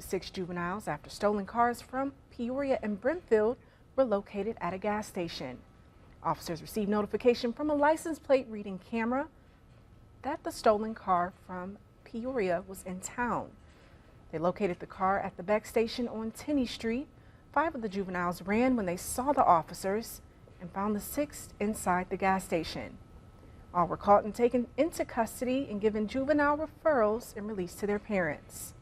Six juveniles after stolen cars from Peoria and Brentfield were located at a gas station. Officers received notification from a license plate reading camera that the stolen car from Peoria was in town. They located the car at the Beck station on Tenney Street. 5 of the juveniles ran when they saw the officers and found the 6th inside the gas station. All were caught and taken into custody and given juvenile referrals and released to their parents.